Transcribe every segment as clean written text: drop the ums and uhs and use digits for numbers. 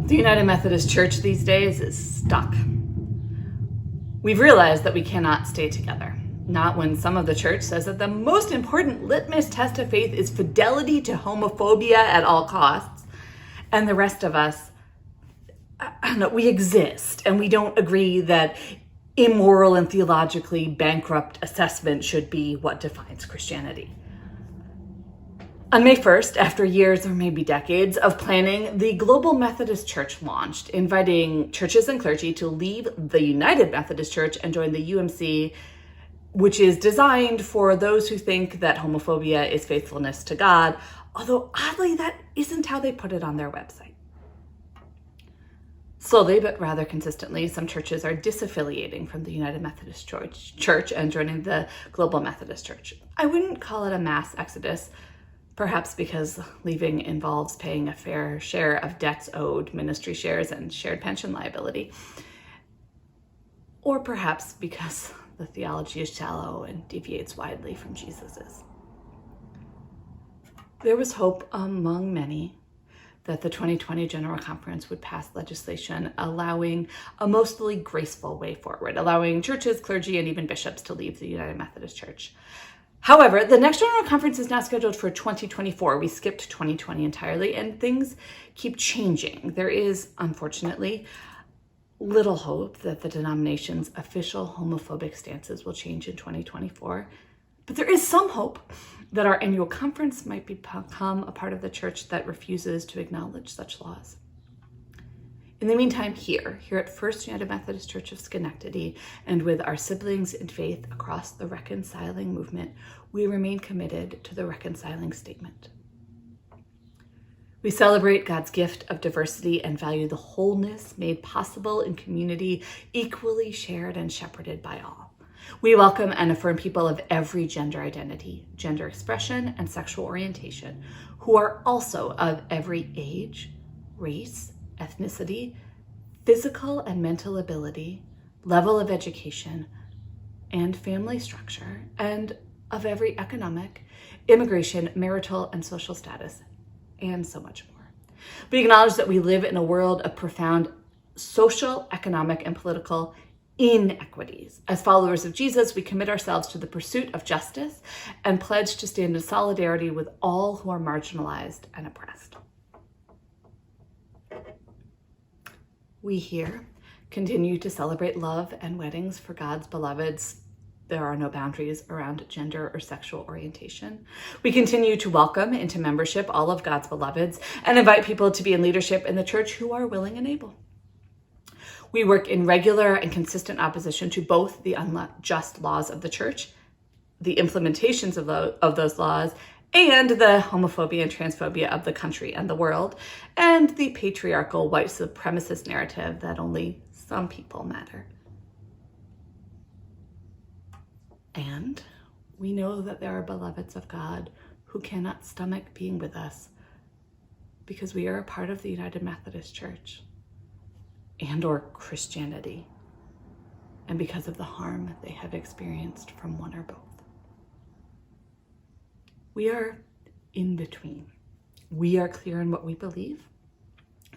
The United Methodist Church these days is stuck. We've realized that we cannot stay together. Not when some of the church says that the most important litmus test of faith is fidelity to homophobia at all costs. And the rest of us, we exist and we don't agree that immoral and theologically bankrupt assessment should be what defines Christianity. On May 1st, after years or maybe decades of planning, the Global Methodist Church launched, inviting churches and clergy to leave the United Methodist Church and join the UMC, which is designed for those who think that homophobia is faithfulness to God, although oddly, that isn't how they put it on their website. Slowly, but rather consistently, some churches are disaffiliating from the United Methodist Church and joining the Global Methodist Church. I wouldn't call it a mass exodus, perhaps because leaving involves paying a fair share of debts owed, ministry shares, and shared pension liability. Or perhaps because the theology is shallow and deviates widely from Jesus's. There was hope among many that the 2020 General Conference would pass legislation allowing a mostly graceful way forward, allowing churches, clergy, and even bishops to leave the United Methodist Church. However, the next General Conference is now scheduled for 2024. We skipped 2020 entirely, and things keep changing. There is, unfortunately, little hope that the denomination's official homophobic stances will change in 2024. But there is some hope that our annual conference might become a part of the church that refuses to acknowledge such laws. In the meantime, here at First United Methodist Church of Schenectady, and with our siblings in faith across the reconciling movement, we remain committed to the reconciling statement. We celebrate God's gift of diversity and value the wholeness made possible in community, equally shared and shepherded by all. We welcome and affirm people of every gender identity, gender expression, and sexual orientation, who are also of every age, race, ethnicity, physical and mental ability, level of education, and family structure, and of every economic, immigration, marital, and social status, and so much more. We acknowledge that we live in a world of profound social, economic, and political inequities. As followers of Jesus, we commit ourselves to the pursuit of justice and pledge to stand in solidarity with all who are marginalized and oppressed. We here continue to celebrate love and weddings for God's beloveds. There are no boundaries around gender or sexual orientation. We continue to welcome into membership all of God's beloveds and invite people to be in leadership in the church who are willing and able. We work in regular and consistent opposition to both the unjust laws of the church, the implementations of those laws, and the homophobia and transphobia of the country and the world, and the patriarchal white supremacist narrative that only some people matter. And we know that there are beloveds of God who cannot stomach being with us because we are a part of the United Methodist Church and or Christianity, and because of the harm they have experienced from one or both. We are in between. We are clear in what we believe,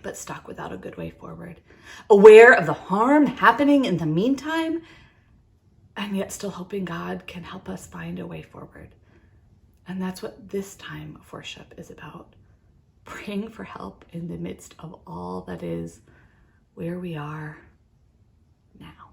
but stuck without a good way forward, aware of the harm happening in the meantime, and yet still hoping God can help us find a way forward. And that's what this time of worship is about, praying for help in the midst of all that is where we are now.